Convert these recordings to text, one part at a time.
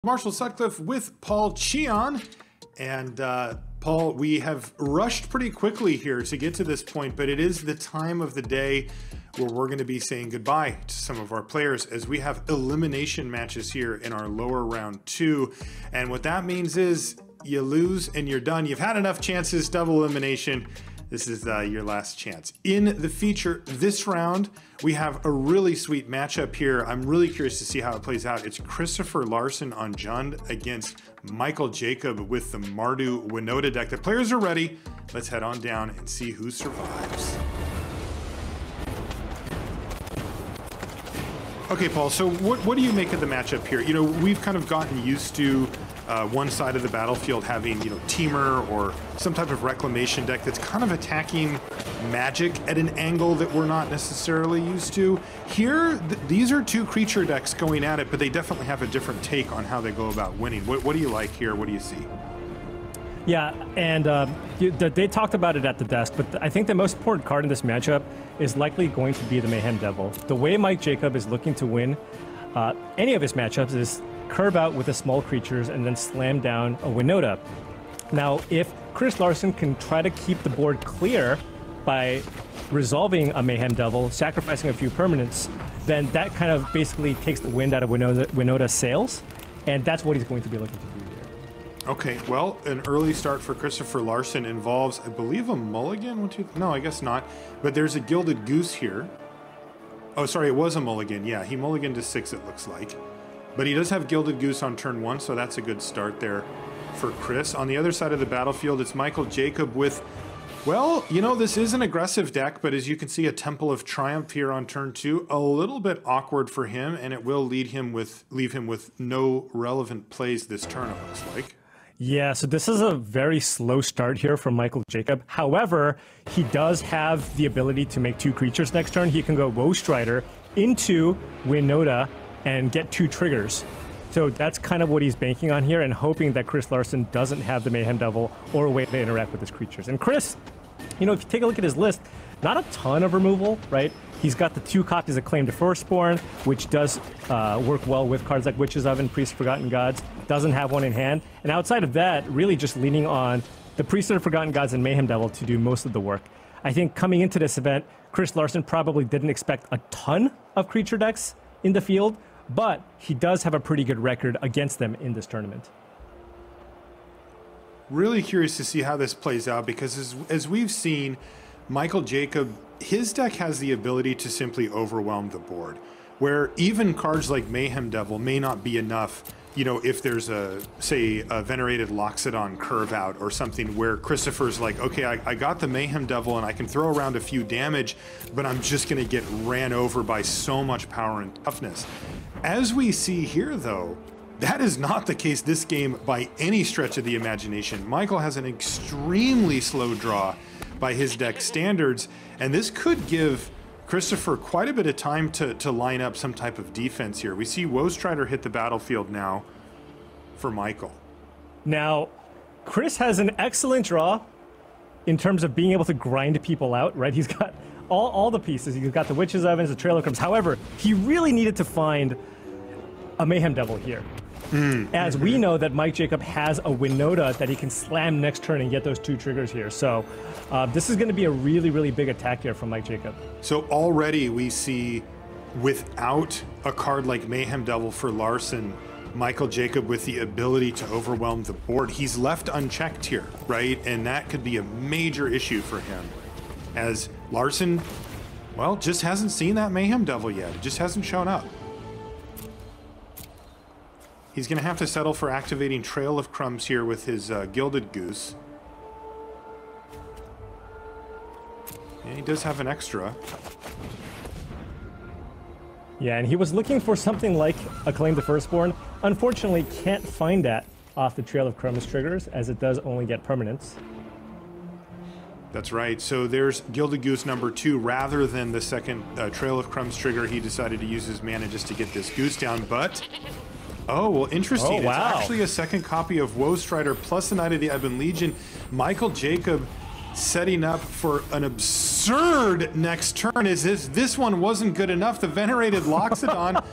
Marshall Sutcliffe with Paul Cheon. And Paul, we have rushed pretty quickly here to get to this point, but it is the time of the day where we're going to be saying goodbye to some of our players as we have elimination matches here in our lower round 2. And what that means is you lose and you're done. You've had enough chances, double elimination. This is your last chance. In the feature this round, we have a really sweet matchup here. I'm really curious to see how it plays out. It's Christopher Larson on Jund against Michael Jacob with the Mardu Winota deck. The players are ready. Let's head on down and see who survives. Okay, Paul, so what do you make of the matchup here? You know, we've kind of gotten used to one side of the battlefield having, you know, Teamer or some type of reclamation deck that's kind of attacking Magic at an angle that we're not necessarily used to. Here, these are two creature decks going at it, but they definitely have a different take on how they go about winning. What do you like here? What do you see? Yeah, and they talked about it at the desk, but I think the most important card in this matchup is likely going to be the Mayhem Devil. The way Mike Jacob is looking to win any of his matchups is curve out with the small creatures and then slam down a Winota. Now, if Chris Larson can try to keep the board clear by resolving a Mayhem Devil, sacrificing a few permanents, then that kind of basically takes the wind out of Winota's sails, and that's what he's going to be looking to do here. Okay, well, an early start for Christopher Larson involves, I believe, a mulligan? No, I guess not. But there's a Gilded Goose here. Oh, sorry, it was a mulligan. Yeah, he mulliganed to 6, it looks like. But he does have Gilded Goose on turn 1, so that's a good start there for Chris. On the other side of the battlefield, it's Michael Jacob with, well, you know, this is an aggressive deck, but as you can see, a Temple of Triumph here on turn 2. A little bit awkward for him, and it will leave him with no relevant plays this turn, it looks like. Yeah, so this is a very slow start here from Michael Jacob. However, he does have the ability to make 2 creatures next turn. He can go Woe Strider into Winota and get 2 triggers. So that's kind of what he's banking on here and hoping that Chris Larson doesn't have the Mayhem Devil or a way to interact with his creatures. And Chris, you know, if you take a look at his list, not a ton of removal, right? He's got the 2 copies of Claim to Firstborn, which does work well with cards like Witch's Oven, Priest of Forgotten Gods. Doesn't have one in hand. And outside of that, really just leaning on the Priest of the Forgotten Gods and Mayhem Devil to do most of the work. I think coming into this event, Chris Larson probably didn't expect a ton of creature decks in the field, but he does have a pretty good record against them in this tournament. Really curious to see how this plays out because as we've seen, Michael Jacob, his deck has the ability to simply overwhelm the board, where even cards like Mayhem Devil may not be enough. You know, if there's say a Venerated Loxodon curve out or something where Christopher's like, okay, I got the Mayhem Devil and I can throw around a few damage, but I'm just gonna get ran over by so much power and toughness. As we see here though, that is not the case this game by any stretch of the imagination. Michael has an extremely slow draw by his deck standards, and this could give Christopher quite a bit of time to line up some type of defense here. We see Woe Strider hit the battlefield now for Michael. Now, Chris has an excellent draw in terms of being able to grind people out, right? He's got all the pieces. He's got the Witch's Ovens, the Trail of Crumbs. However, he really needed to find a Mayhem Devil here. As we know that Mike Jacob has a Winota that he can slam next turn and get those 2 triggers here. So this is going to be a really, really big attack here from Mike Jacob. So already we see, without a card like Mayhem Devil for Larson, Michael Jacob with the ability to overwhelm the board. He's left unchecked here, right? And that could be a major issue for him, as Larson, well, just hasn't seen that Mayhem Devil yet. It just hasn't shown up. He's going to have to settle for activating Trail of Crumbs here with his Gilded Goose. And he does have an extra. Yeah, and he was looking for something like a Claim to Firstborn. Unfortunately, can't find that off the Trail of Crumbs triggers, as it does only get permanents. That's right. So there's Gilded Goose number 2. Rather than the second Trail of Crumbs trigger, he decided to use his mana just to get this Goose down, but... Oh, well, interesting. Oh, wow. It's actually a second copy of Woe Strider plus the Knight of the Ebon Legion. Michael Jacob setting up for an absurd next turn. Is this one wasn't good enough. The Venerated Loxodon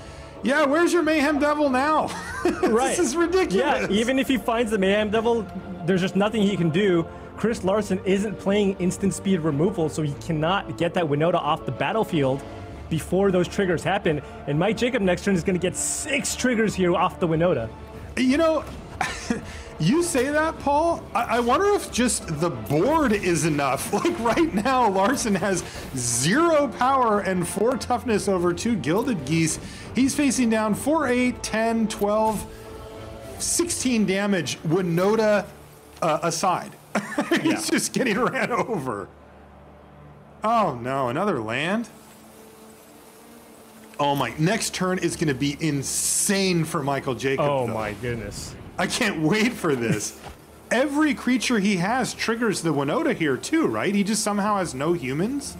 Yeah, where's your Mayhem Devil now? Right. This is ridiculous. Yeah, even if he finds the Mayhem Devil, there's just nothing he can do. Chris Larson isn't playing instant speed removal, so he cannot get that Winota off the battlefield before those triggers happen. And Mike Jacob next turn is going to get 6 triggers here off the Winota. You know, you say that, Paul. I wonder if just the board is enough. Like right now, Larson has 0 power and 4 toughness over 2 Gilded Geese. He's facing down 4, 8, 10, 12, 16 damage, Winota aside. He's just getting ran over. Oh no, another land? Oh my, next turn is going to be insane for Michael Jacob. Oh though. my goodness. I can't wait for this. Every creature he has triggers the Winota here too, right? He just somehow has no humans?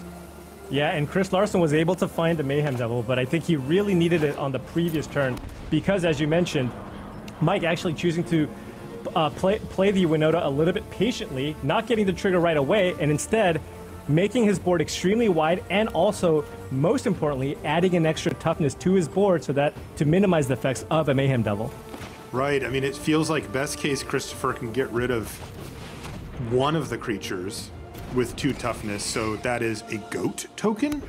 Yeah, and Chris Larson was able to find the Mayhem Devil, but I think he really needed it on the previous turn because, as you mentioned, Mike actually choosing to play the Winota a little bit patiently, not getting the trigger right away, and instead making his board extremely wide and also, most importantly, adding an extra toughness to his board so that to minimize the effects of a Mayhem Devil. Right. I mean, it feels like best case Christopher can get rid of one of the creatures with 2 toughness, so that is a goat token.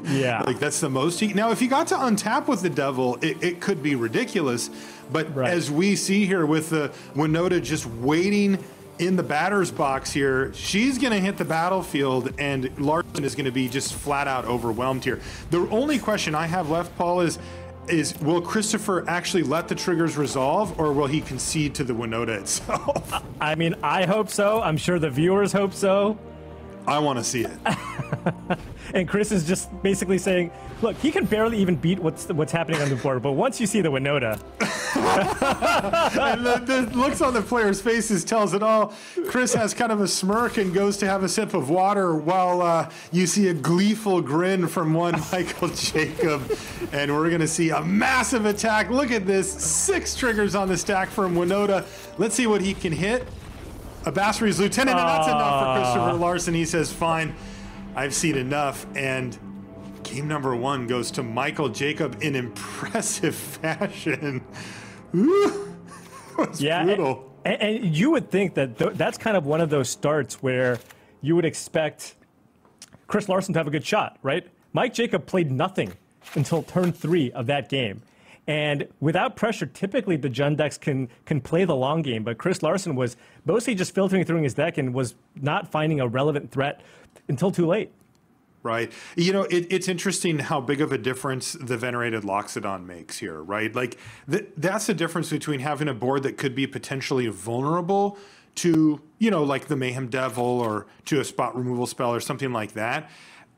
Yeah. Like that's the most now if he got to untap with the devil, it could be ridiculous, but as we see here with the Winota just waiting in the batter's box here, she's gonna hit the battlefield and Larson is gonna be just flat out overwhelmed here. The only question I have left, Paul, is will Christopher actually let the triggers resolve, or will he concede to the Winota itself? I mean, I hope so. I'm sure the viewers hope so. I want to see it. And Chris is just basically saying, look, he can barely even beat what's happening on the board, but once you see the Winota. And the looks on the players' faces tells it all. Chris has kind of a smirk and goes to have a sip of water while you see a gleeful grin from one Michael Jacob. And we're going to see a massive attack. Look at this. 6 triggers on the stack from Winota. Let's see what he can hit. A Basri's Lieutenant, and that's enough for Christopher Larson. He says, fine, I've seen enough. And game number 1 goes to Michael Jacob in impressive fashion. Ooh, that was brutal. And you would think that that's kind of one of those starts where you would expect Chris Larson to have a good shot, right? Mike Jacob played nothing until turn 3 of that game. And without pressure, typically the Jund decks can play the long game, but Chris Larson was mostly just filtering through his deck and was not finding a relevant threat until too late. Right. You know, it's interesting how big of a difference the Venerated Loxodon makes here, right? Like, that's the difference between having a board that could be potentially vulnerable to, you know, like the Mayhem Devil or to a spot removal spell or something like that.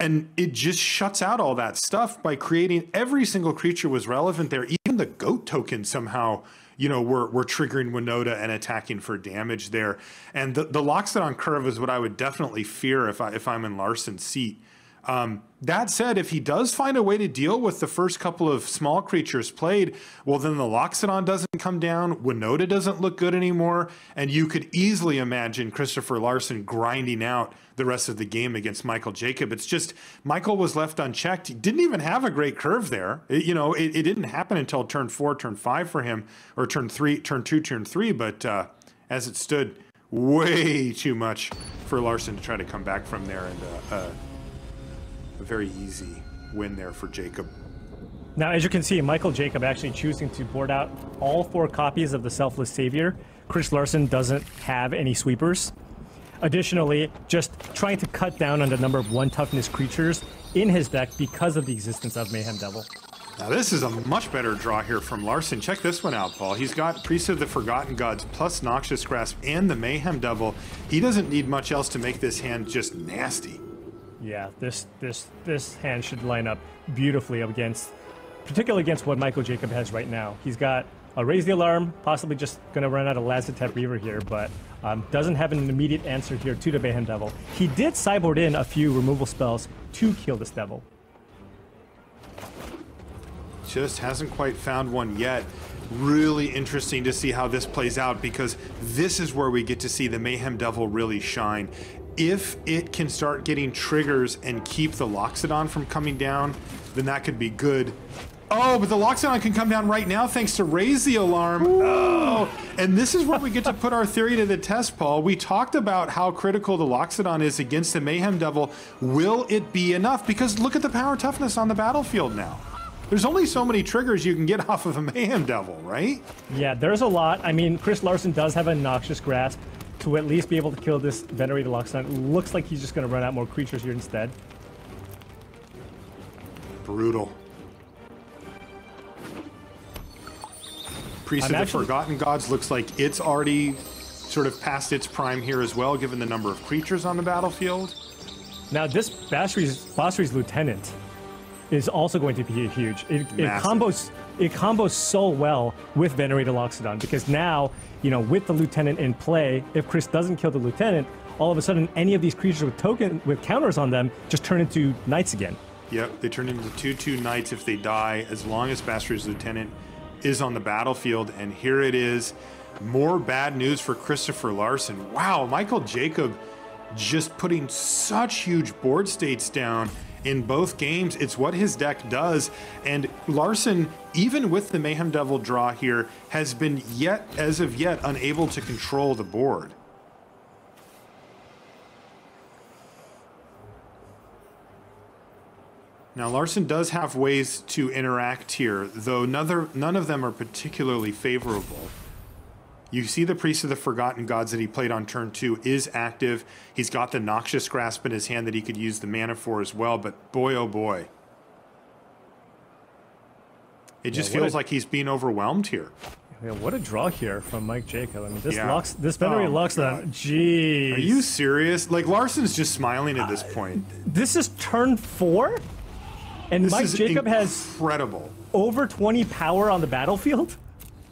And it just shuts out all that stuff by creating every single creature was relevant there. Even the goat token somehow, you know, we're triggering Winota and attacking for damage there. And the Loxodon curve is what I would definitely fear if I'm in Larson's seat. That said, if he does find a way to deal with the first couple of small creatures played, well, then the Loxodon doesn't come down, Winota doesn't look good anymore, and you could easily imagine Christopher Larson grinding out the rest of the game against Michael Jacob. It's just Michael was left unchecked. He didn't even have a great curve there. It didn't happen until turn 4, turn 5 for him, or turn 3, turn 2, turn 3, but as it stood, way too much for Larson to try to come back from there, and a very easy win there for Jacob. Now, as you can see, Michael Jacob actually choosing to board out all 4 copies of the Selfless Savior. Chris Larson doesn't have any sweepers. Additionally, just trying to cut down on the number of 1-toughness creatures in his deck because of the existence of Mayhem Devil. Now this is a much better draw here from Larson. Check this one out, Paul. He's got Priest of the Forgotten Gods plus Noxious Grasp and the Mayhem Devil. He doesn't need much else to make this hand just nasty. Yeah, this hand should line up beautifully against, particularly against what Michael Jacob has right now. He's got a Raise the Alarm, possibly just going to run out of Lazotep Reaver here, but doesn't have an immediate answer here to the Mayhem Devil. He did sideboard in a few removal spells to kill this devil. Just hasn't quite found one yet. Really interesting to see how this plays out, because this is where we get to see the Mayhem Devil really shine. If it can start getting triggers and keep the Loxodon from coming down, then that could be good. Oh, but the Loxodon can come down right now thanks to Raise the Alarm. Oh, and this is where we get to put our theory to the test, Paul. We talked about how critical the Loxodon is against the Mayhem Devil. Will it be enough? Because look at the power toughness on the battlefield now. There's only so many triggers you can get off of a Mayhem Devil, right? Yeah, there's a lot. I mean, Chris Larson does have a Noxious Grasp to at least be able to kill this Venerated Loxodon. Looks like he's just going to run out more creatures here instead. Brutal. Priest of the Forgotten Gods looks like it's already sort of past its prime here as well, given the number of creatures on the battlefield. Now, this Basri's Lieutenant is also going to be huge. It combos so well with Venerated Loxodon, because now, you know, with the Lieutenant in play, if Chris doesn't kill the Lieutenant, all of a sudden any of these creatures with counters on them just turn into Knights again. Yep, they turn into 2/2 Knights if they die, as long as Basri's Lieutenant is on the battlefield. And here it is, more bad news for Christopher Larson. Wow, Michael Jacob just putting such huge board states down in both games. It's what his deck does. And Larson, even with the Mayhem Devil draw here, has been as of yet unable to control the board. Now, Larson does have ways to interact here, though none of them are particularly favorable. You see the Priest of the Forgotten Gods that he played on turn 2 is active. He's got the Noxious Grasp in his hand that he could use the mana for as well, but boy, oh boy. It just feels like he's being overwhelmed here. Yeah, what a draw here from Mike Jacob. I mean, this Venerated Loxodon, geez. Are you serious? Like, Larson's just smiling at this point. This is turn 4? And this Mike Jacob has incredible. Over 20 power on the battlefield?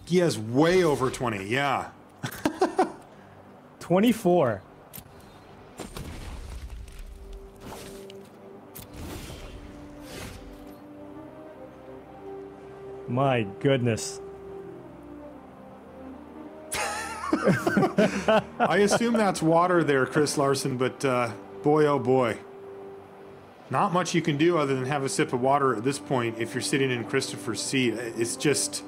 He has way over 20, yeah. 24. My goodness. I assume that's water there, Chris Larson, but boy, oh boy. Not much you can do other than have a sip of water at this point if you're sitting in Christopher's seat. It's just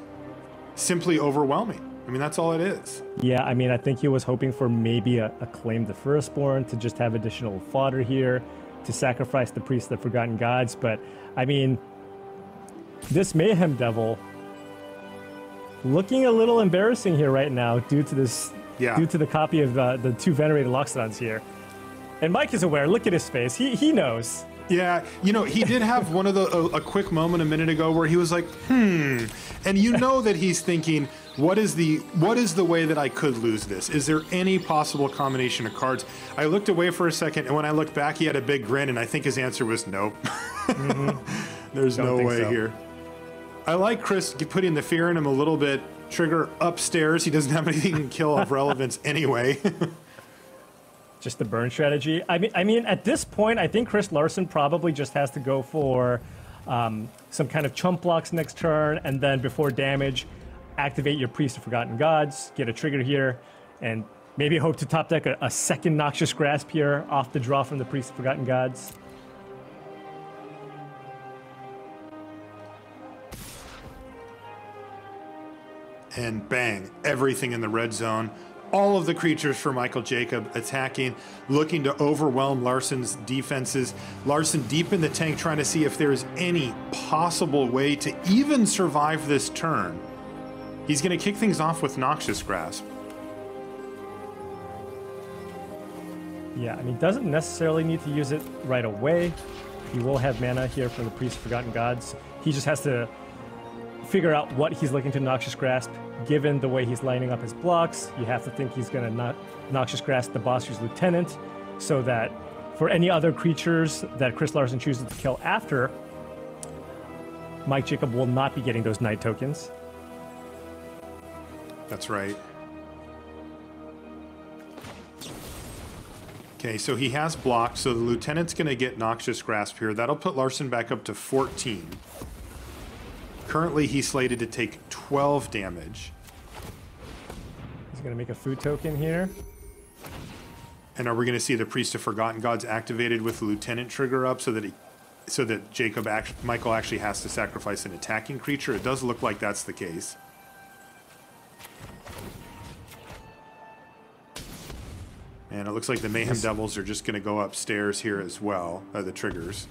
simply overwhelming. I mean, that's all it is. Yeah, I mean, I think he was hoping for maybe a Claim the Firstborn to just have additional fodder here, to sacrifice the Priest of the Forgotten Gods. But, I mean, this Mayhem Devil looking a little embarrassing here right now due to this, due to the copy of the 2 Venerated Loxodons here. And Mike is aware. Look at his face. He knows. Yeah, you know, he did have one of a quick moment a minute ago where he was like, and you know that he's thinking, what is the way that I could lose this? Is there any possible combination of cards? I looked away for a second, and when I looked back, he had a big grin, and I think his answer was nope. There's no way here. I like Chris putting the fear in him a little bit. Trigger upstairs. He doesn't have anything to kill of relevance anyway. Just the burn strategy. I mean, at this point, I think Chris Larson probably just has to go for some kind of chump blocks next turn, and then before damage, activate your Priest of Forgotten Gods, get a trigger here, and maybe hope to top deck a second Noxious Grasp here off the draw from the Priest of Forgotten Gods. And bang, everything in the red zone. All of the creatures for Michael Jacob attacking, looking to overwhelm Larson's defenses. Larson deep in the tank trying to see if there's any possible way to even survive this turn. He's going to kick things off with Noxious Grasp. Yeah, I mean, doesn't necessarily need to use it right away. He will have mana here for the Priest of Forgotten Gods. He just has to figure out what he's looking to Noxious Grasp. Given the way he's lining up his blocks, you have to think he's going to Noxious Grasp the Basri's Lieutenant, so that for any other creatures that Chris Larson chooses to kill after, Mike Jacob will not be getting those Knight tokens. That's right. Okay, so he has blocked, so the Lieutenant's going to get Noxious Grasp here. That'll put Larson back up to 14. Currently, he's slated to take 12 damage. He's going to make a food token here. And are we going to see the Priest of Forgotten Gods activated with the Lieutenant trigger up so that so that Michael actually has to sacrifice an attacking creature. It does look like that's the case. And it looks like the Mayhem Devils are just going to go upstairs here as well, the triggers.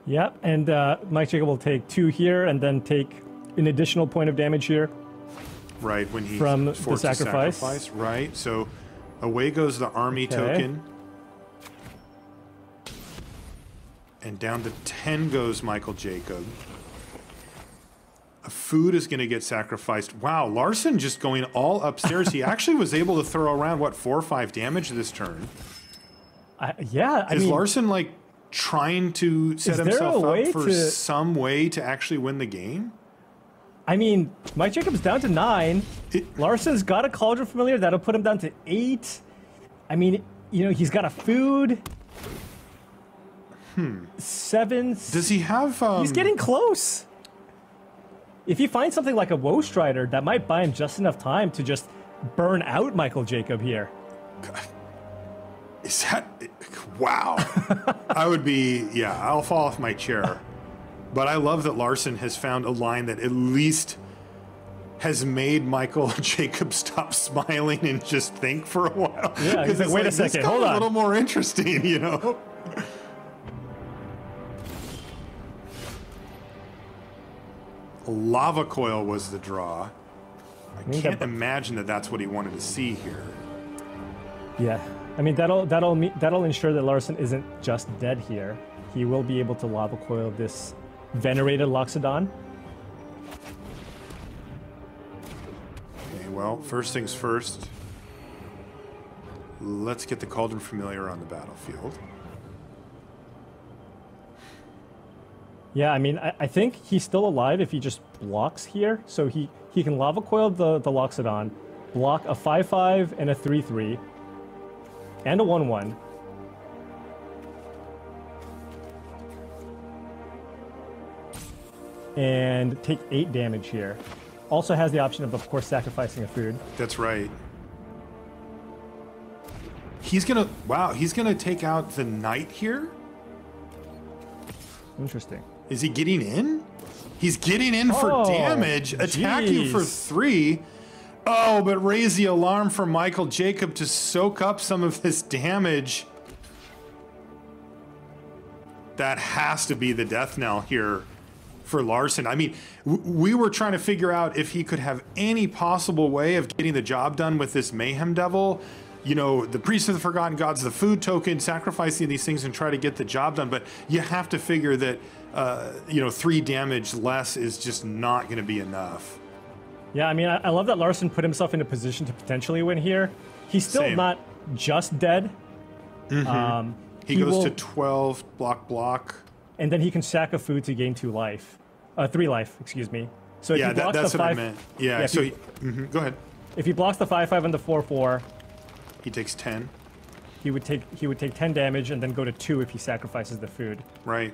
Yep, and Mike Jacob will take 2 here and then take an additional point of damage here. Right, when he's from forced the to sacrifice. sacrifice. Right, so away goes the army token. And down to 10 goes Michael Jacob. A food is going to get sacrificed. Wow, Larson just going all upstairs. He actually was able to throw around, what, 4 or 5 damage this turn. Yeah, I Is mean, Larson, like, trying to set himself up for some way to actually win the game? I mean, Mike Jacob's down to 9. Larson's got a Cauldron Familiar. That'll put him down to 8. I mean, you know, he's got a food. 7. Does he have... He's getting close. If he finds something like a Woe Strider, that might buy him just enough time to just burn out Michael Jacob here. Is that... Wow. I would be... Yeah, I'll fall off my chair. But I love that Larson has found a line that at least has made Michael Jacob stop smiling and just think for a while. Yeah, he's like, wait a second, hold on. A little more interesting, you know? Lava Coil was the draw. I can't imagine that that's what he wanted to see here. Yeah, I mean, that'll ensure that Larson isn't just dead here. He will be able to Lava Coil this venerated Loxodon. Okay, well, first things first. Let's get the Cauldron Familiar on the battlefield. Yeah, I mean, I think he's still alive if he just blocks here. So he can Lava Coil the Loxodon, block a 5/5 and a 3/3, and a 1/1. And take 8 damage here. Also has the option of course, sacrificing a food. That's right. He's gonna... Wow, he's gonna take out the Knight here? Interesting. Is he getting in? He's getting in for damage, attacking for 3. Oh, but raise the alarm for Michael Jacob to soak up some of this damage. That has to be the death knell here for Larson. I mean, we were trying to figure out if he could have any possible way of getting the job done with this Mayhem Devil. You know, the Priest of the Forgotten Gods, the food token, sacrificing these things and try to get the job done. But you have to figure that, you know, 3 damage less is just not going to be enough. Yeah, I mean, I love that Larson put himself in a position to potentially win here. He's still not just dead. Mm-hmm. He goes to 12, block. And then he can sack a food to gain 2 life. 3 life, excuse me. So if yeah, he blocks that's the what 5, I meant. Yeah, so go ahead. If he blocks the 5/5 and the 4/4, he takes 10. He would take 10 damage and then go to 2 if he sacrifices the food. Right.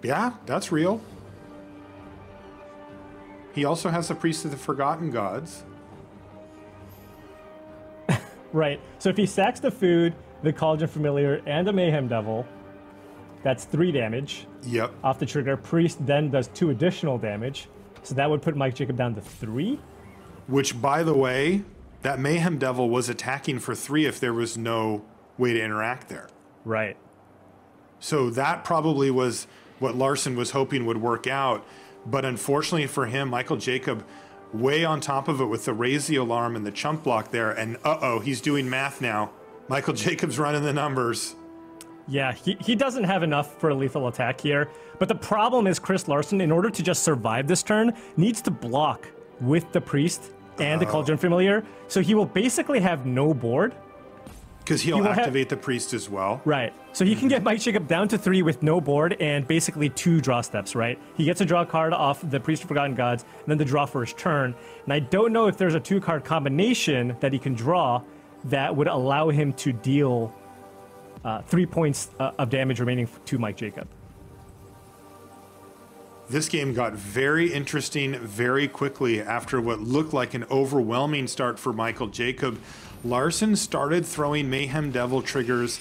Yeah, that's real. He also has the Priest of the Forgotten Gods. Right. So if he sacks the food, the Cauldron Familiar, and a Mayhem Devil, that's 3 damage. Yep. Off the trigger. Priest then does 2 additional damage. So that would put Mike Jacob down to 3. Which, by the way, that Mayhem Devil was attacking for 3 if there was no way to interact there. Right. So that probably was what Larson was hoping would work out. But unfortunately for him, Michael Jacob way on top of it with the raise the alarm and the chump block there. And he's doing math now. Michael Jacob's running the numbers. Yeah, he doesn't have enough for a lethal attack here. But the problem is Chris Larson, in order to just survive this turn, needs to block with the Priest and the Cauldron Familiar. So he will basically have no board. Because he'll activate the Priest as well. Right. So he can get Mike Jacob down to 3 with no board and basically 2 draw steps, right? He gets a draw card off the Priest of Forgotten Gods and then the draw for his turn. And I don't know if there's a 2-card combination that he can draw that would allow him to deal 3 points of damage remaining to Mike Jacob. This game got very interesting very quickly after what looked like an overwhelming start for Michael Jacob. Larson started throwing Mayhem Devil triggers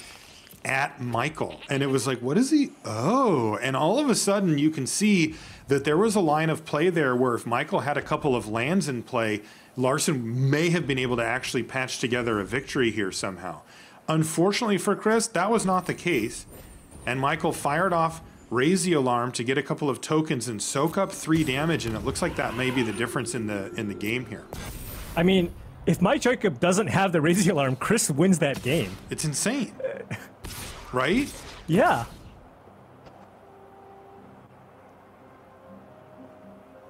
at Michael. And it was like, what is he? Oh, and all of a sudden you can see that there was a line of play there where if Michael had a couple of lands in play, Larson may have been able to actually patch together a victory here somehow. Unfortunately for Chris, that was not the case. And Michael fired off Raise the Alarm to get a couple of tokens and soak up 3 damage, and it looks like that may be the difference in the game here. I mean, if Mike Jacob doesn't have the Raise the Alarm, Chris wins that game. It's insane. Right? Yeah.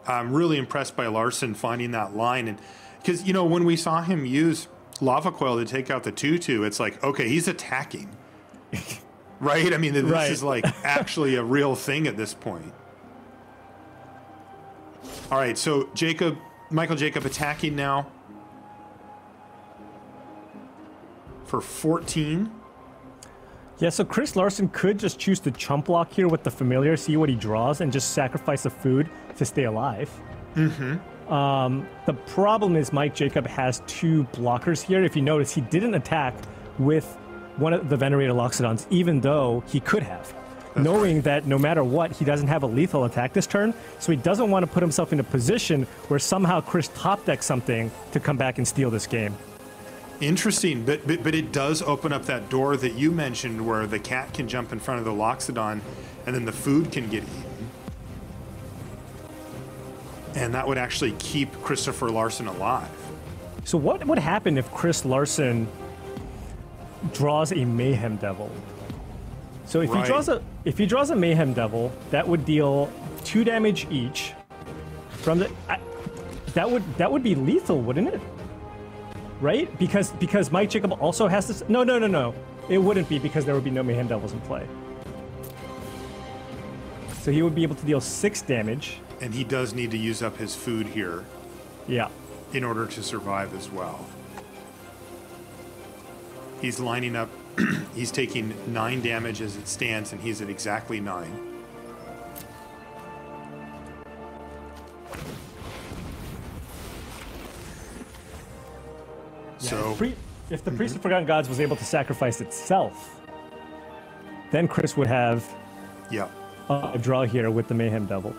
I'm really impressed by Larson finding that line. And because, you know, when we saw him use Lava Coil to take out the 2/2, it's like, okay, he's attacking. Right? I mean, this is like actually a real thing at this point. All right, so Michael Jacob attacking now for 14. Yeah, so Chris Larson could just choose to chump block here with the Familiar, see what he draws, and just sacrifice the food to stay alive. The problem is Mike Jacob has 2 blockers here. If you notice, he didn't attack with one of the Venerated Loxodons, even though he could have. Knowing that no matter what, he doesn't have a lethal attack this turn, so he doesn't want to put himself in a position where somehow Chris top decks something to come back and steal this game. Interesting, but it does open up that door that you mentioned where the cat can jump in front of the Loxodon and then the food can get eaten. And that would actually keep Christopher Larson alive. So what would happen if Chris Larson draws a Mayhem Devil? So if he draws a Mayhem Devil, that would deal 2 damage each from the that would be lethal, wouldn't it? Right? Because Mike Jacob also has to... No. It wouldn't be, because there would be no Mayhem Devils in play. So he would be able to deal 6 damage. And he does need to use up his food here. Yeah. In order to survive as well. He's lining up... he's taking 9 damage as it stands, and he's at exactly 9. So, if the Priest of Forgotten Gods was able to sacrifice itself, then Chris would have a draw here with the Mayhem Devil.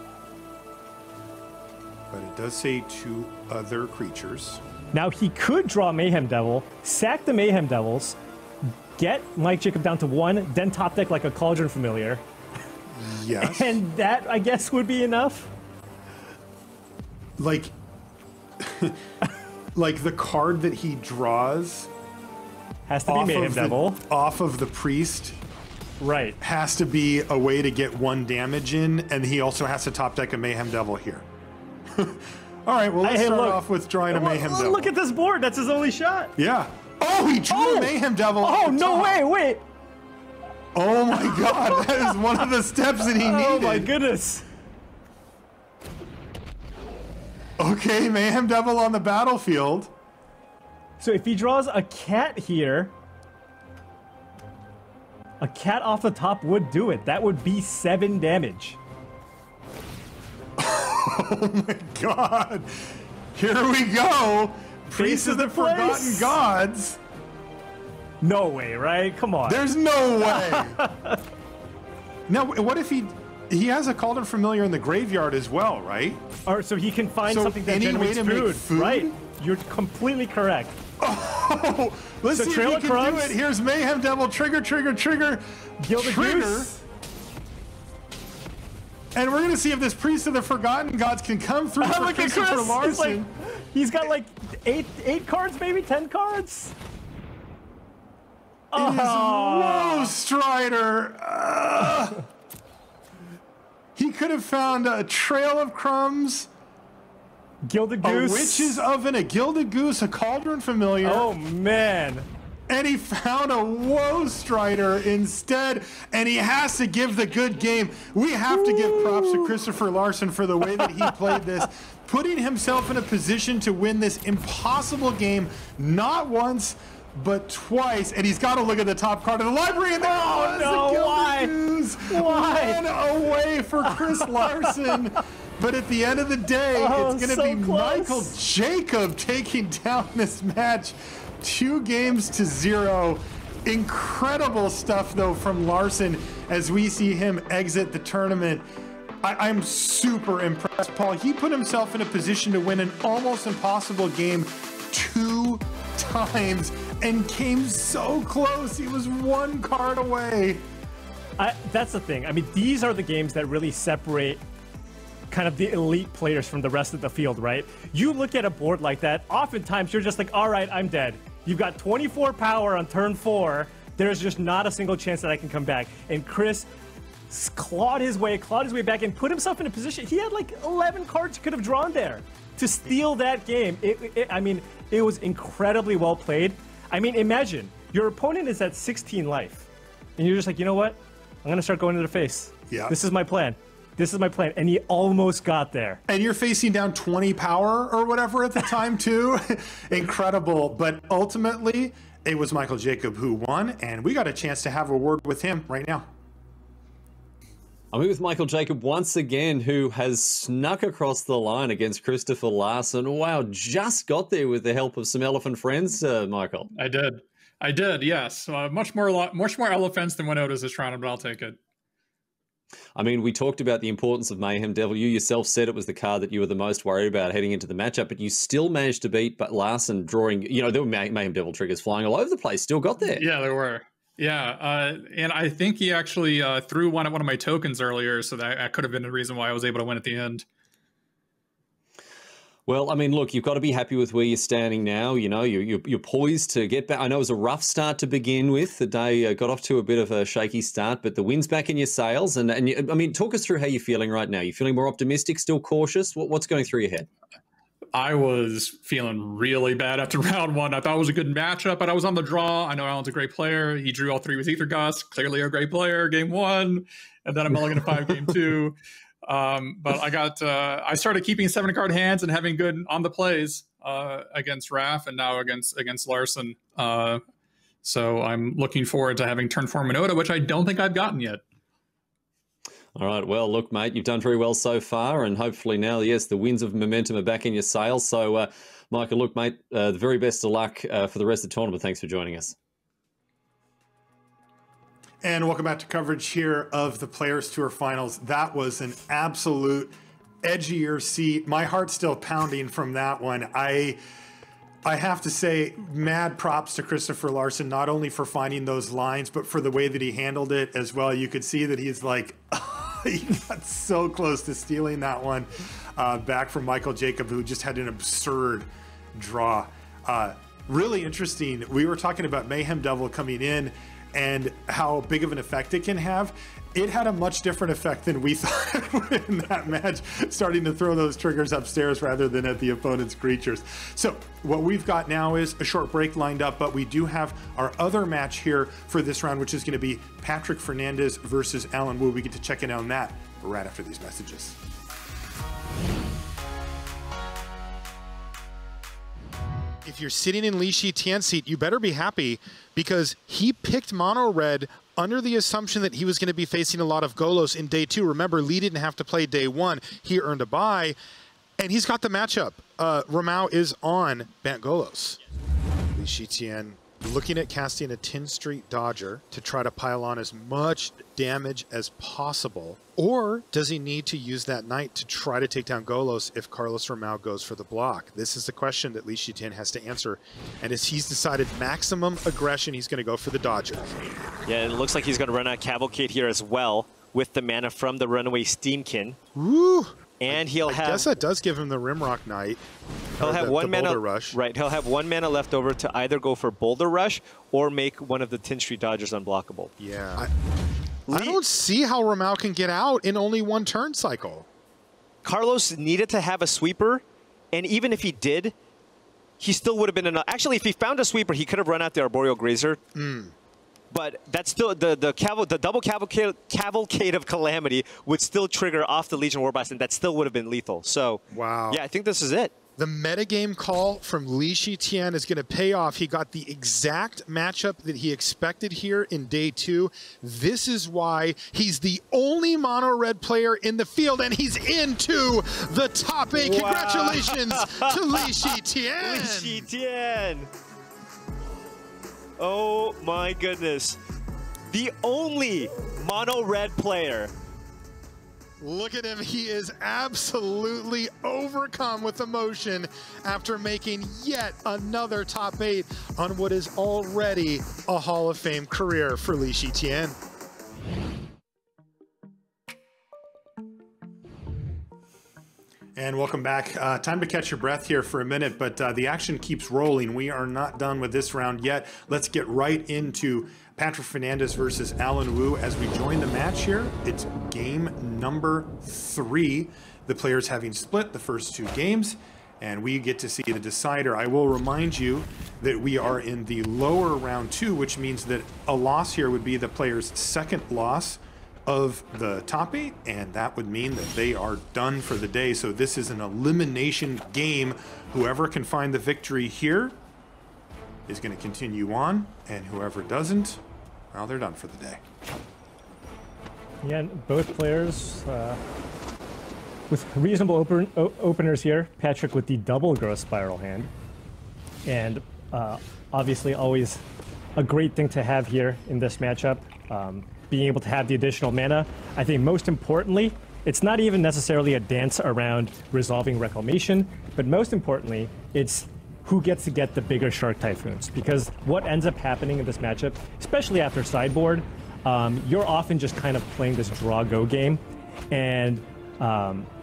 But it does say 2 other creatures. Now he could draw Mayhem Devil, sack the Mayhem Devils, get Mike Jacob down to 1, then top deck like a Cauldron Familiar. Yes. And that, I guess, would be enough. Like... Like the card that he draws has to be Mayhem Devil off of the priest, right? Has to be a way to get 1 damage in, and he also has to top deck a Mayhem Devil here. All right, well let's start off with drawing a Mayhem Devil. Look at this board; that's his only shot. Yeah. Oh, he drew a Mayhem Devil. Oh no way! Wait. Oh my God! That is one of the steps that he needed. Oh my goodness. Okay, Mayhem Devil on the battlefield. So if he draws a cat here, a cat off the top would do it. That would be 7 damage. Oh my God. Here we go. Priest of the Forgotten Gods. No way, right? Come on. There's no way. Now, what if he has a Cauldron Familiar in the graveyard as well, right? Or so he can find something that generates food. Right. You're completely correct. Oh, let's see if he can do it. Here's Mayhem Devil. Trigger. Gilded Goose. And we're going to see if this Priest of the Forgotten Gods can come through for Christopher Larson. He's got like 8 cards, maybe 10 cards. It is Woe Strider. He could have found a Trail of Crumbs, Gilded Goose, a Witch's Oven, a Gilded Goose, a Cauldron Familiar. Oh man. And he found a Woe Strider instead, and he has to give the good game. We have to give props to Christopher Larson for the way that he played this, putting himself in a position to win this impossible game, not once, but twice. And he's got to look at the top card of the library, and there why? One away for Chris Larson. But at the end of the day, it's going to be close. Michael Jacob taking down this match 2-0. Incredible stuff, though, from Larson as we see him exit the tournament. I'm super impressed, Paul. He put himself in a position to win an almost impossible game 2 times and came so close. He was 1 card away. That's the thing. I mean, these are the games that really separate kind of the elite players from the rest of the field, right? You look at a board like that, oftentimes you're just like, all right, I'm dead. You've got 24 power on turn 4. There's just not a single chance that I can come back. And Chris clawed his way back and put himself in a position. He had like 11 cards he could have drawn there to steal that game. I mean, it was incredibly well played. I mean, imagine your opponent is at 16 life, and you're just like, you know what? I'm going to start going to their face. Yeah. This is my plan. This is my plan. And he almost got there. And you're facing down 20 power or whatever at the time, too. Incredible. But ultimately, it was Michael Jacob who won, and we got a chance to have a word with him right now. I'm with Michael Jacob once again, who has snuck across the line against Christopher Larson. Wow, just got there with the help of some elephant friends, Michael. I did, yes. Much more elephants than Winotas this round, but I'll take it. I mean, we talked about the importance of Mayhem Devil. You yourself said it was the card that you were the most worried about heading into the matchup, but you still managed to beat Larson drawing, you know, there were Mayhem Devil triggers flying all over the place, still got there. Yeah, there were. Yeah, and I think he actually threw one of my tokens earlier, so that could have been the reason why I was able to win at the end. Well, I mean, look, you've got to be happy with where you're standing now. You know, you're poised to get back. I know it was a rough start to begin with. The day got off to a bit of a shaky start, but the wind's back in your sails. And I mean, talk us through how you're feeling right now. You feeling more optimistic, still cautious? What's going through your head? I was feeling really bad after round 1. I thought it was a good matchup, but I was on the draw. I know Alan's a great player. He drew all 3 with Ether Gust. Clearly a great player. Game 1, and then I'm only going to 5 game 2. But I started keeping 7-card hands and having good on the plays against Raph and now against Larson. So I'm looking forward to having turn 4 Minota, which I don't think I've gotten yet. All right. Well, look, mate, you've done very well so far, and hopefully now, yes, the winds of momentum are back in your sails. So, Michael, look, mate, the very best of luck for the rest of the tournament. Thanks for joining us. And welcome back to coverage here of the Players Tour Finals. That was an absolute edgier seat. My heart's still pounding from that one. I have to say, mad props to Christopher Larson, not only for finding those lines, but for the way that he handled it as well. You could see that he's like, he got so close to stealing that one back from Michael Jacob, who just had an absurd draw. Really interesting. We were talking about Mayhem Devil coming in and how big of an effect it can have. It had a much different effect than we thought it would in that match, starting to throw those triggers upstairs rather than at the opponent's creatures. So what we've got now is a short break lined up, but we do have our other match here for this round, which is going to be Patrick Fernandez versus Alan Wu. We get to check in on that right after these messages. If you're sitting in Li Shitian's seat, you better be happy because he picked mono red under the assumption that he was going to be facing a lot of Golos in day 2. Remember, Li didn't have to play day 1. He earned a bye, and he's got the matchup. Ramau is on Bant Golos. Li Shitian looking at casting a Tin Street Dodger to try to pile on as much damage as possible. Or does he need to use that Knight to try to take down Golos if Carlos Ramau goes for the block? This is the question that Li Shitian has to answer. And as he's decided maximum aggression, he's going to go for the Dodger. Yeah, it looks like he's going to run out Cavalcade here as well with the mana from the Runaway Steamkin. Woo! And he'll have... I guess that does give him the Rimrock Knight. He'll have one mana... Rush. Right, he'll have 1 mana left over to either go for Boulder Rush or make one of the Tin Street Dodgers unblockable. Yeah. I don't see how Ramau can get out in only 1 turn cycle. Carlos needed to have a sweeper, and even if he did, he still would have been enough. Actually, if he found a sweeper, he could have run out the Arboreal Grazer. But that's still the double cavalcade of Calamity would still trigger off the Legion Warblast, and that still would have been lethal. So, wow. Yeah, I think this is it. The metagame call from Li Shitian is going to pay off. He got the exact matchup that he expected here in day 2. This is why he's the only mono red player in the field, and he's into the top 8. Wow. Congratulations to Li Shitian. Li Shitian. Oh my goodness. The only mono red player. Look at him. He is absolutely overcome with emotion after making yet another top 8 on what is already a Hall of Fame career for Li Shitian. And welcome back. Time to catch your breath here for a minute, but the action keeps rolling. We are not done with this round yet. Let's get right into Patrick Fernandez versus Alan Wu as we join the match here. It's game number 3. The players having split the first 2 games, and we get to see the decider. I will remind you that we are in the lower round 2, which means that a loss here would be the player's second loss of the top 8, and that would mean that they are done for the day. So this is an elimination game. Whoever can find the victory here is going to continue on, and whoever doesn't, well, they're done for the day. Yeah, and both players with reasonable openers here. Patrick with the double growth spiral hand, and obviously always a great thing to have here in this matchup. Being able to have the additional mana. I think most importantly, it's not even necessarily a dance around resolving Reclamation, but most importantly, it's who gets to get the bigger Shark Typhoons. Because what ends up happening in this matchup, especially after sideboard, you're often just kind of playing this draw-go game. And,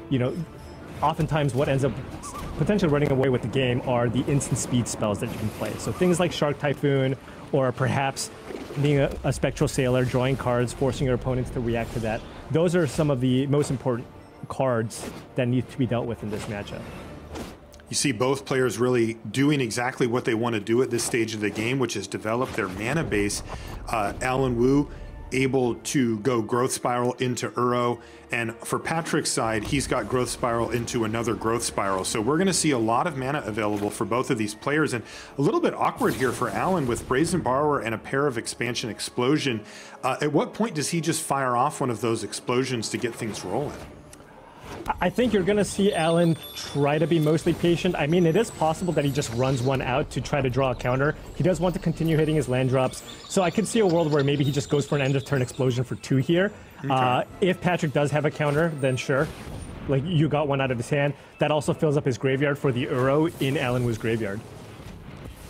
you know, oftentimes what ends up potentially running away with the game are the instant speed spells that you can play. So things like Shark Typhoon, or perhaps being a Spectral Sailor, drawing cards, forcing your opponents to react to that. Those are some of the most important cards that need to be dealt with in this matchup. You see both players really doing exactly what they want to do at this stage of the game, which is develop their mana base. Alan Wu able to go Growth Spiral into Uro, and for Patrick's side, he's got Growth Spiral into another Growth Spiral. So we're going to see a lot of mana available for both of these players, and a little bit awkward here for Alan with Brazen Borrower and a pair of Expansion Explosion. At what point does he just fire off one of those explosions to get things rolling? I think you're going to see Alan try to be mostly patient. I mean, it is possible that he just runs one out to try to draw a counter. He does want to continue hitting his land drops. So I could see a world where maybe he just goes for an end of turn explosion for 2 here. Okay. If Patrick does have a counter, then sure. Like, you got one out of his hand. That also fills up his graveyard for the Uro in Alan Wu's graveyard.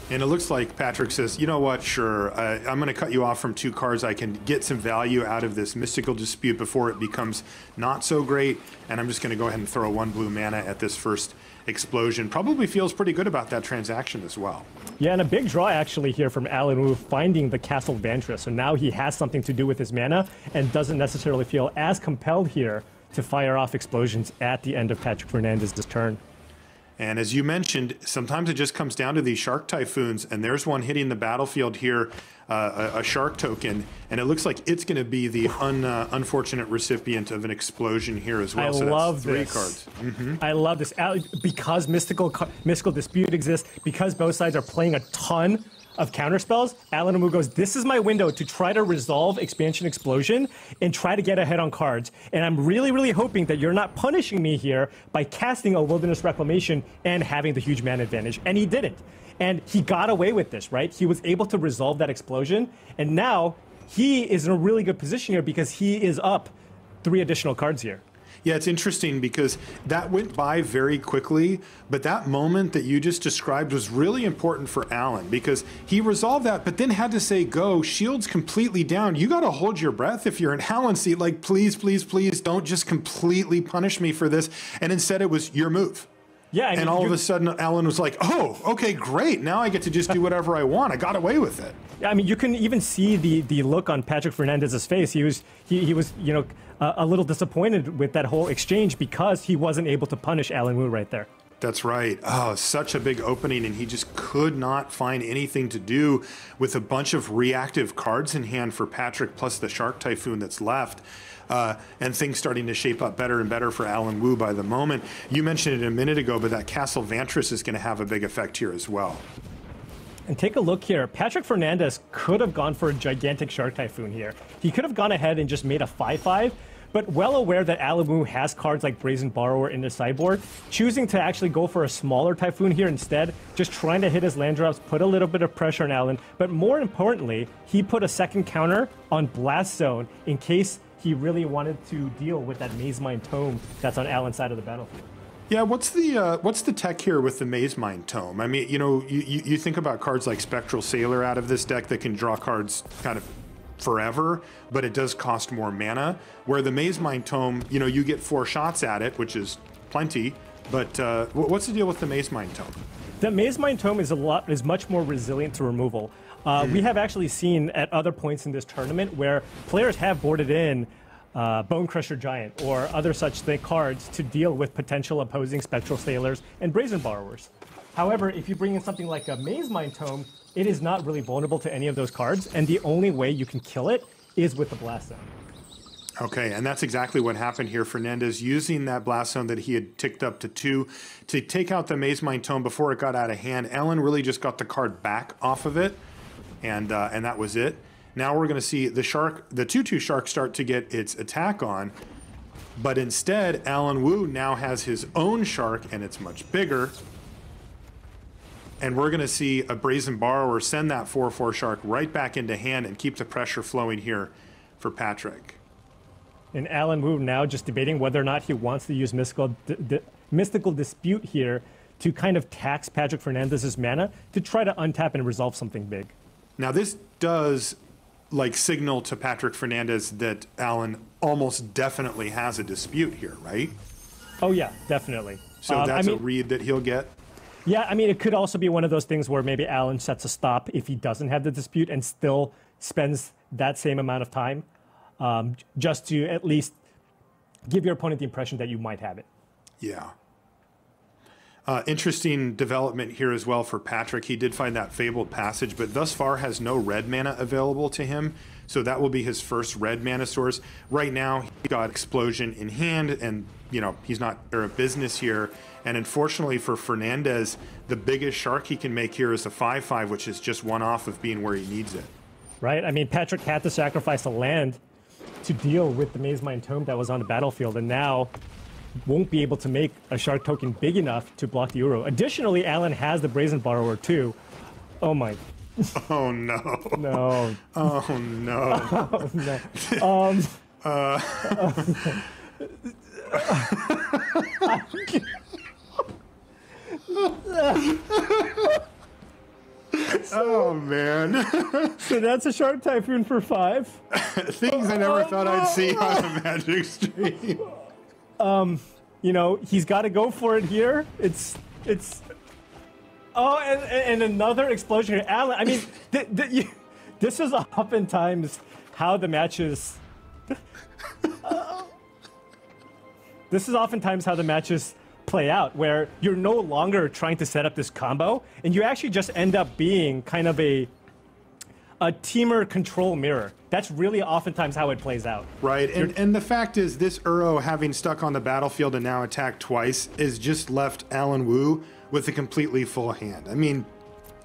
And it looks like Patrick says, you know what, sure, I'm going to cut you off from 2 cards. I can get some value out of this Mystical Dispute before it becomes not so great. And I'm just going to go ahead and throw 1 blue mana at this first explosion. Probably feels pretty good about that transaction as well. Yeah, and a big draw actually here from Alan Wu finding the Castle Vantress. So now he has something to do with his mana and doesn't necessarily feel as compelled here to fire off explosions at the end of Patrick Fernandez's turn. And as you mentioned, sometimes it just comes down to these Shark Typhoons, and there's one hitting the battlefield here, a Shark token, and it looks like it's going to be the unfortunate recipient of an explosion here as well. I love this. 3 cards. I love this. Because Mystical Dispute exists, because both sides are playing a ton of counterspells, Alan Wu goes, this is my window to try to resolve Expansion Explosion and try to get ahead on cards. And I'm really, really hoping that you're not punishing me here by casting a Wilderness Reclamation and having the huge mana advantage. And he didn't. And he got away with this, right? He was able to resolve that explosion. And now he is in a really good position here because he is up 3 additional cards here. Yeah, it's interesting because that went by very quickly, but that moment that you just described was really important for Alan because he resolved that, but then had to say, go, shield's completely down. You got to hold your breath if you're in Alan's seat, like, please, please, please don't just completely punish me for this. And instead it was your move. Yeah, I mean, and all of a sudden, Alan was like, oh, okay, great. Now I get to just do whatever I want. I got away with it. I mean, you can even see the look on Patrick Fernandez's face. He was, you know, a little disappointed with that whole exchange because he wasn't able to punish Alan Wu right there. That's right. Oh, such a big opening, and he just could not find anything to do with a bunch of reactive cards in hand for Patrick, plus the Shark Typhoon that's left. And things starting to shape up better and better for Alan Wu by the moment. You mentioned it a minute ago, but that Castle Vantress is going to have a big effect here as well. And take a look here. Patrick Fernandez could have gone for a gigantic Shark Typhoon here. He could have gone ahead and just made a 5/5, but well aware that Alan Wu has cards like Brazen Borrower in the sideboard, choosing to actually go for a smaller Typhoon here instead, just trying to hit his land drops, put a little bit of pressure on Alan, but more importantly, he put a second counter on Blast Zone in case he really wanted to deal with that Maze Mind Tome that's on Alan's side of the battlefield. Yeah, what's the tech here with the Maze Mind Tome? I mean, you know, you think about cards like Spectral Sailor out of this deck that can draw cards kind of forever, but it does cost more mana. Where the Maze Mind Tome, you know, you get 4 shots at it, which is plenty. But what's the deal with the Maze Mind Tome? The Maze Mind Tome is much more resilient to removal. We have actually seen at other points in this tournament where players have boarded in Bone Crusher Giant or other such cards to deal with potential opposing Spectral Sailors and Brazen Borrowers. However, if you bring in something like a Maze Mind Tome, it is not really vulnerable to any of those cards, and the only way you can kill it is with the Blast Zone. Okay, and that's exactly what happened here. Fernandez using that Blast Zone that he had ticked up to 2 to take out the Maze Mind Tome before it got out of hand. Alan really just got the card back off of it, and that was it. Now we're going to see the 2/2 Shark start to get its attack on, but instead Alan Wu now has his own Shark, and it's much bigger. And we're going to see a Brazen Borrower send that 4/4 Shark right back into hand and keep the pressure flowing here for Patrick. And Alan Wu now just debating whether or not he wants to use Mystical Dispute here to kind of tax Patrick Fernandez's mana to try to untap and resolve something big. Now this does like signal to Patrick Fernandez that Alan almost definitely has a dispute here, right? Oh yeah, definitely. So that's a read that he'll get? Yeah, I mean, it could also be one of those things where maybe Alan sets a stop if he doesn't have the dispute and still spends that same amount of time just to at least give your opponent the impression that you might have it. Yeah. Interesting development here as well for Patrick. He did find that Fabled Passage, but thus far has no red mana available to him. So that will be his first red mana source. Right now, he got Explosion in hand, and you know he's not a business here. And unfortunately for Fernandez, the biggest shark he can make here is a 5/5, which is just one off of being where he needs it. Right. I mean, Patrick had to sacrifice a land to deal with the Maze Mind Tome that was on the battlefield, and now won't be able to make a shark token big enough to block the Uro. Additionally, Alan has the Brazen Borrower too. Oh my. Oh no. No. Oh no. Oh no. Oh man. So that's a Shark Typhoon for 5. Things I never thought I'd see on a Magic stream. You know, he's got to go for it here. It's. Oh, and another explosion here. Alan, I mean, this is oftentimes how the matches. This is oftentimes how the matches play out, where you're no longer trying to set up this combo, and you actually just end up being kind of a teamer control mirror. That's really oftentimes how it plays out. Right, and the fact is this Uro having stuck on the battlefield and now attacked twice is just left Alan Wu with a completely full hand. I mean,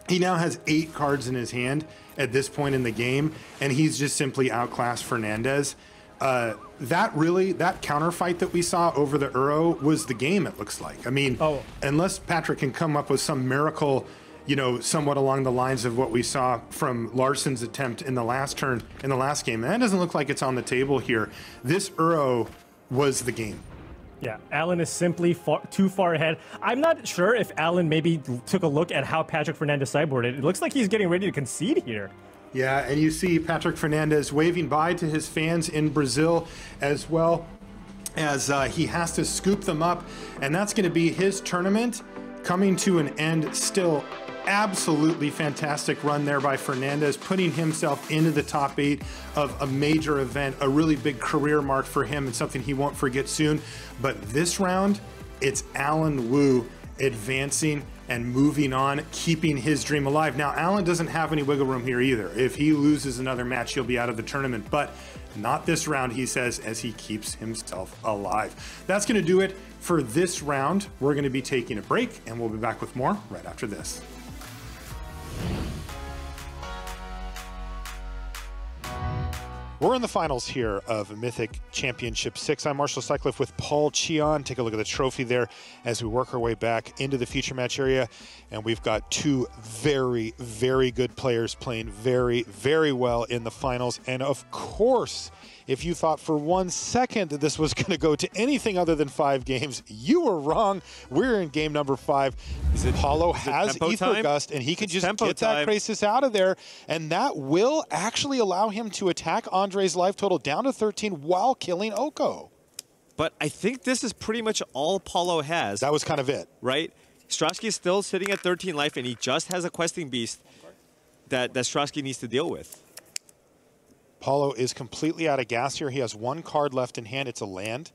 he now has 8 cards in his hand at this point in the game, and he's just simply outclassed Fernandez. That counterfight that we saw over the Uro was the game, it looks like. I mean, unless Patrick can come up with some miracle, you know, somewhat along the lines of what we saw from Larson's attempt in the last turn in the last game. And that doesn't look like it's on the table here. This Uro was the game. Yeah, Alan is simply too far ahead. I'm not sure if Alan maybe took a look at how Patrick Fernandez sideboarded. It looks like he's getting ready to concede here. Yeah, and you see Patrick Fernandez waving bye to his fans in Brazil as well as he has to scoop them up. And that's going to be his tournament coming to an end. Still absolutely fantastic run there by Fernandez, putting himself into the top 8 of a major event, a really big career mark for him and something he won't forget soon. But this round, it's Alan Wu advancing and moving on, keeping his dream alive. Now, Alan doesn't have any wiggle room here either. If he loses another match, he'll be out of the tournament, but not this round, he says, as he keeps himself alive. That's going to do it for this round. We're going to be taking a break, and we'll be back with more right after this. We're in the finals here of Mythic Championship 6. I'm Marshall SUTCLIFFE with Paul Cheon. Take a look at the trophy there as we work our way back into the feature match area. And we've got two very, very good players playing very, very well in the finals. And of course, if you thought for 1 second that this was going to go to anything other than 5 games, you were wrong. We're in game number 5. Paulo has Ether Gust, and he can just get that Krasis out of there, and that will actually allow him to attack Andre's life total down to 13 while killing Oko. But I think this is pretty much all Paulo has. That was kind of it. Right? Strasky is still sitting at 13 life, and he just has a questing beast that Strasky needs to deal with. Paulo is completely out of gas here. He has 1 card left in hand. It's a land.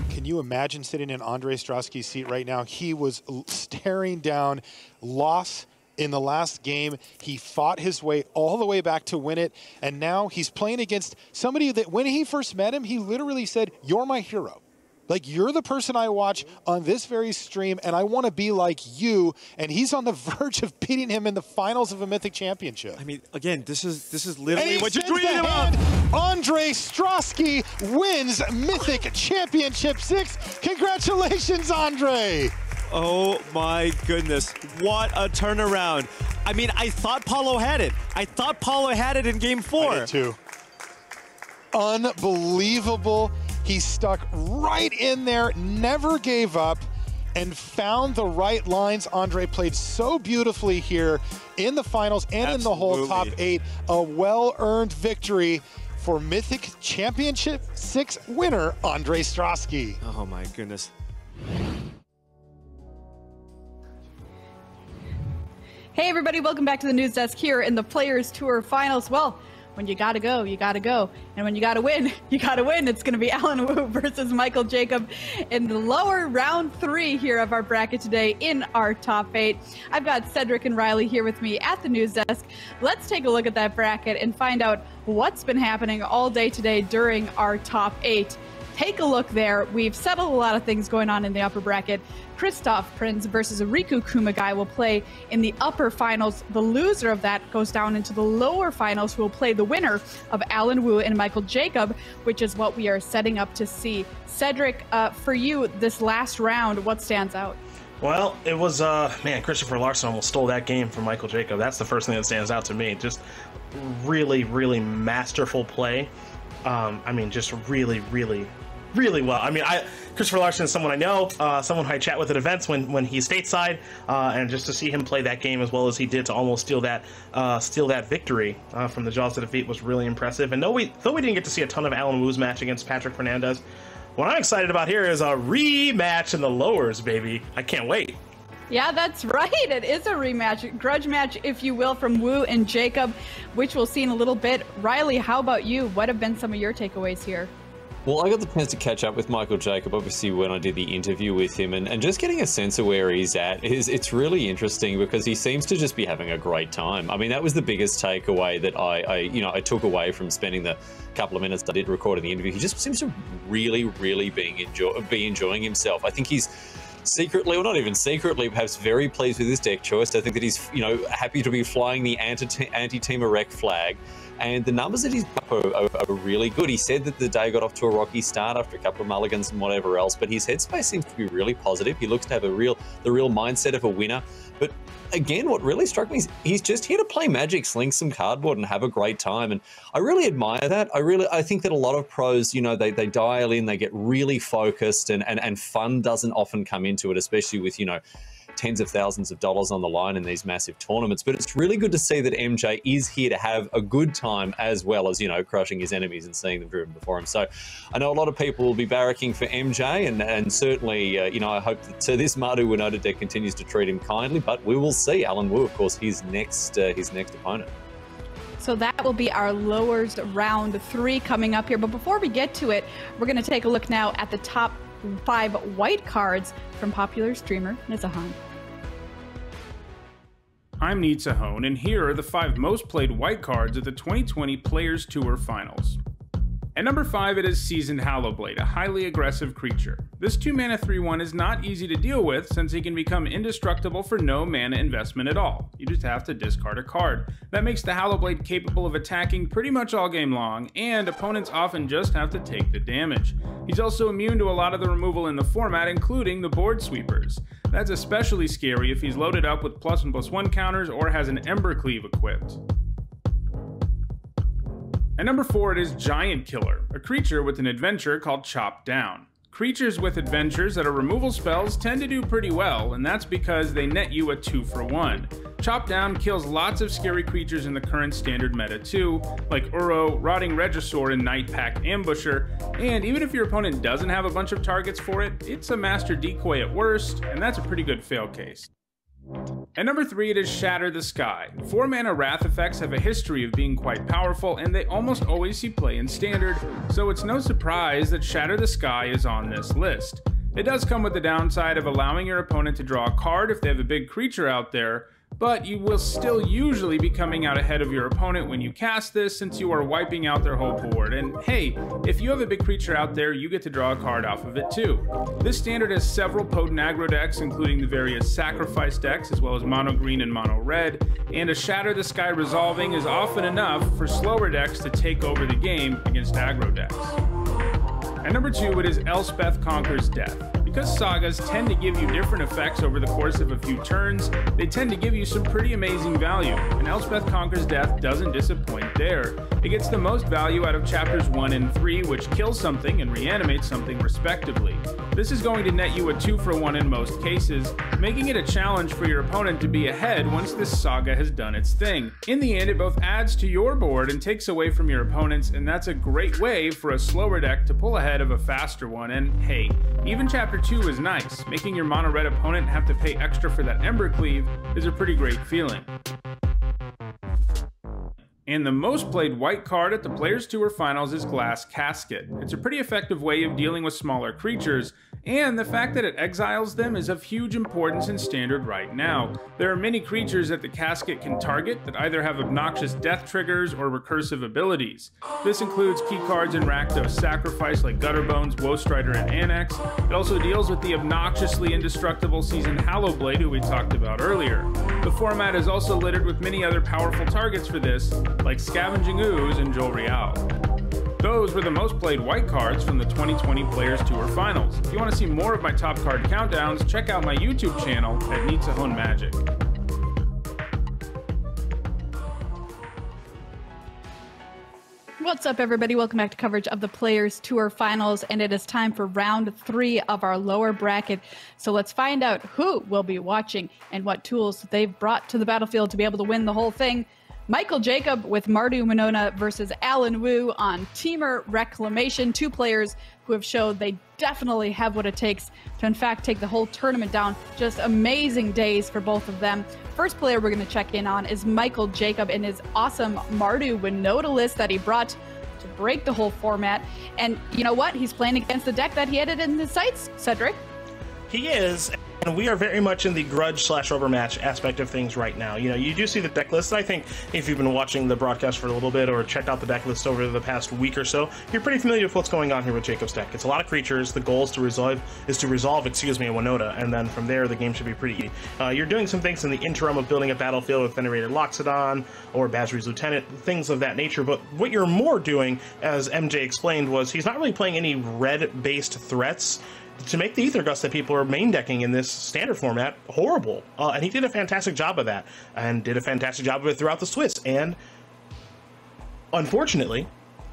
Can you imagine sitting in Andre Strasky's seat right now? He was staring down loss in the last game. He fought his way all the way back to win it. And now he's playing against somebody that when he first met him, he literally said, "You're my hero. Like, you're the person I watch on this very stream, and I want to be like you." And he's on the verge of beating him in the finals of a Mythic Championship. I mean, again, this is literally what you're dreaming about. Andre Strasky wins Mythic Championship 6. Congratulations, Andre. Oh my goodness, what a turnaround. I mean, I thought Paulo had it. I thought Paulo had it in game 4. I did too. Unbelievable. He stuck right in there, never gave up, and found the right lines. Andre played so beautifully here in the finals and in the whole top 8. A well-earned victory for Mythic Championship 6 winner, Andre Strasky. Oh my goodness. Hey everybody, welcome back to the news desk here in the Players Tour Finals. Well, when you gotta go, you gotta go. And when you gotta win, you gotta win. It's gonna be Alan Wu versus Michael Jacob in the lower round 3 here of our bracket today in our top 8. I've got Cedric and Riley here with me at the news desk. Let's take a look at that bracket and find out what's been happening all day today during our top 8. Take a look there. We've settled a lot of things going on in the upper bracket. Christoph Prinz versus Riku Kumagai will play in the upper finals. The loser of that goes down into the lower finals, who will play the winner of Alan Wu and Michael Jacob, which is what we are setting up to see. Cedric, for you, this last round, what stands out? Well, it was, man, Christopher Larson almost stole that game from Michael Jacob. That's the first thing that stands out to me. Just really, really masterful play. I mean, just really, really well. I mean, Christopher Larson is someone I know, someone who I chat with at events when he's stateside, and just to see him play that game as well as he did to almost steal that victory from the Jaws of Defeat was really impressive. And though we didn't get to see a ton of Alan Wu's match against Patrick Fernandez, what I'm excited about here is a rematch in the lowers, baby. I can't wait. Yeah, that's right. It is a rematch, grudge match, if you will, from Wu and Jacob, which we'll see in a little bit. Riley, how about you? What have been some of your takeaways here? Well, I got the chance to catch up with Michael Jacob, obviously, when I did the interview with him, and just getting a sense of where he's at it's really interesting because he seems to just be having a great time. I mean, that was the biggest takeaway that I took away from spending the couple of minutes I did record in the interview. He just seems to really be enjoying himself. I think he's secretly, or not even secretly, perhaps very pleased with his deck choice. I think that he's, happy to be flying the anti-team erect flag. And the numbers that he's up are really good. He said that the day got off to a rocky start after a couple of mulligans and whatever else, but his headspace seems to be really positive. He looks to have the real mindset of a winner. But again, what really struck me is he's just here to play Magic, sling some cardboard, and have a great time. And I really admire that. I think that a lot of pros, they dial in, they get really focused, and fun doesn't often come into it, especially with, tens of thousands of dollars on the line in these massive tournaments. But it's really good to see that MJ is here to have a good time as well as, crushing his enemies and seeing them driven before him. So I know a lot of people will be barracking for MJ, and certainly, I hope that this Mardu Winota deck continues to treat him kindly, but we will see. Alan Wu, of course, his next opponent. So that will be our lowers round 3 coming up here. But before we get to it, we're going to take a look now at the top 5 white cards from popular streamer Nizahan. I'm Nizahan, and here are the 5 most played white cards at the 2020 Players Tour Finals. At number 5, it is Seasoned Hallowblade, a highly aggressive creature. This 2-mana 3/1 is not easy to deal with since he can become indestructible for no mana investment at all. You just have to discard a card. That makes the Hallowblade capable of attacking pretty much all game long, and opponents often just have to take the damage. He's also immune to a lot of the removal in the format, including the board sweepers. That's especially scary if he's loaded up with +1/+1 counters or has an Embercleave equipped. At number 4, it is Giant Killer, a creature with an adventure called Chop Down. Creatures with adventures that are removal spells tend to do pretty well, and that's because they net you a 2-for-1. Chop Down kills lots of scary creatures in the current standard meta too, like Uro, Rotting Regisaur, and Nightpack Ambusher, and even if your opponent doesn't have a bunch of targets for it, it's a Master Decoy at worst, and that's a pretty good fail case. At number 3, it is Shatter the Sky. 4-mana Wrath effects have a history of being quite powerful, and they almost always see play in Standard, so it's no surprise that Shatter the Sky is on this list. It does come with the downside of allowing your opponent to draw a card if they have a big creature out there, but you will still usually be coming out ahead of your opponent when you cast this since you are wiping out their whole board. And hey, if you have a big creature out there, you get to draw a card off of it too. This standard has several potent aggro decks, including the various sacrifice decks, as well as mono green and mono red, and a Shatter the Sky resolving is often enough for slower decks to take over the game against aggro decks. At number 2, it is Elspeth Conquers Death. Because sagas tend to give you different effects over the course of a few turns, they tend to give you some pretty amazing value, and Elspeth Conquers Death doesn't disappoint there. It gets the most value out of chapters 1 and 3, which kills something and reanimates something respectively. This is going to net you a 2-for-1 in most cases, making it a challenge for your opponent to be ahead once this saga has done its thing. In the end, it both adds to your board and takes away from your opponent's, and that's a great way for a slower deck to pull ahead of a faster one. And hey, even chapter 2 is nice. Making your mono red opponent have to pay extra for that Embercleave is a pretty great feeling. And the most played white card at the Players Tour Finals is Glass Casket. It's a pretty effective way of dealing with smaller creatures, and the fact that it exiles them is of huge importance in Standard right now. There are many creatures that the Casket can target that either have obnoxious death triggers or recursive abilities. This includes key cards in Rakdos Sacrifice like Gutterbones, Woestrider, and Annex. It also deals with the obnoxiously indestructible Seasoned Hallowblade who we talked about earlier. The format is also littered with many other powerful targets for this, like Scavenging Ooze and Jol Real. Those were the most played white cards from the 2020 Players Tour Finals. If you want to see more of my top card countdowns, check out my YouTube channel at Nitsahon Magic. What's up, everybody? Welcome back to coverage of the Players Tour Finals, and it is time for round 3 of our lower bracket. So let's find out who will be watching and what tools they've brought to the battlefield to be able to win the whole thing. Michael Jacob with Mardu Winona versus Alan Wu on Teamer Reclamation. 2 players who have showed they definitely have what it takes to, in fact, take the whole tournament down. Just amazing days for both of them. First player we're going to check in on is Michael Jacob and his awesome Mardu Winona list that he brought to break the whole format. And you know what? He's playing against the deck that he had in his sights, Cedric. He is, and we are very much in the grudge/rubber match aspect of things right now. You know, you do see the deck list. I think if you've been watching the broadcast for a little bit or checked out the deck list over the past week or so, you're pretty familiar with what's going on here with Jacob's deck. It's a lot of creatures. The goal is to resolve a Winota, and then from there the game should be pretty easy. You're doing some things in the interim of building a battlefield with Venerated Loxodon or Basri's Lieutenant, things of that nature. But what you're more doing, as MJ explained, was he's not really playing any red-based threats to make the Aether Gust that people are main decking in this standard format horrible. And he did a fantastic job of that, and did a fantastic job of it throughout the Swiss, and unfortunately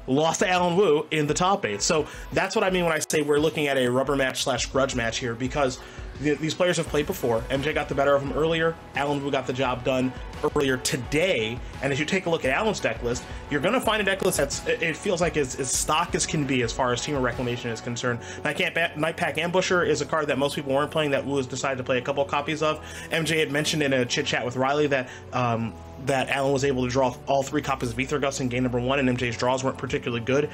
lost to Alan Wu in the top 8. So that's what I mean when I say we're looking at a rubber match/grudge match here, because these players have played before. MJ got the better of him earlier. Alan Wu got the job done earlier today. And as you take a look at Alan's deck list, you're going to find a deck list that's, it feels like as stock as can be as far as Team of Reclamation is concerned. Nightpack Ambusher is a card that most people weren't playing that Wu has decided to play a couple of copies of. MJ had mentioned in a chit chat with Riley that that Alan was able to draw all 3 copies of Aether Gust in game number 1, and MJ's draws weren't particularly good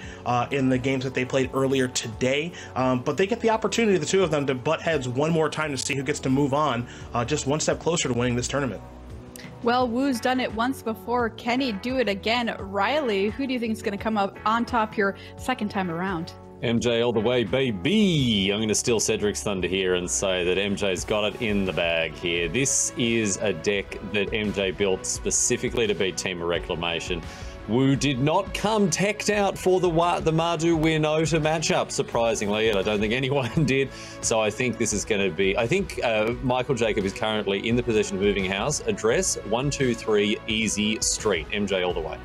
in the games that they played earlier today. But they get the opportunity, the 2 of them, to butt heads one more time to see who gets to move on just one step closer to winning this tournament. Well, Wu's done it once before. Can he do it again? Riley, who do you think is going to come up on top here second time around? MJ all the way, baby. I'm going to steal Cedric's thunder here and say that MJ's got it in the bag here. This is a deck that MJ built specifically to beat Team of Reclamation. Wu did not come teched out for the Mardu Winota matchup, surprisingly, and I don't think anyone did. So I think this is going to be, I think Michael Jacob is currently in the position of moving house. Address 123 Easy Street. MJ all the way.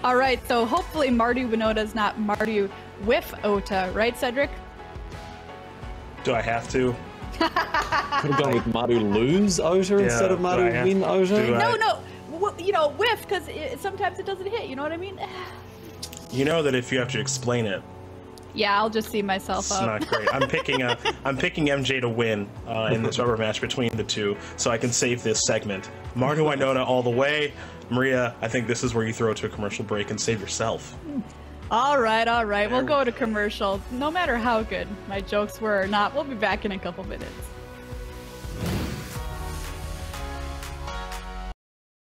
All right, so hopefully Mardu Winota is not Mardu with Ota, right, Cedric? Do I have to? Could have gone with Mardu lose Ota instead of Mardu win Ota? No. You know, whiff, because sometimes it doesn't hit, you know what I mean? You know that if you have to explain it. Yeah, I'll just see myself up. It's not great. I'm picking MJ to win in this rubber match between the two, so I can save this segment. Mardu Winota all the way. Maria, I think this is where you throw it to a commercial break and save yourself. All right. We'll go to commercial. No matter how good my jokes were or not, we'll be back in a couple minutes.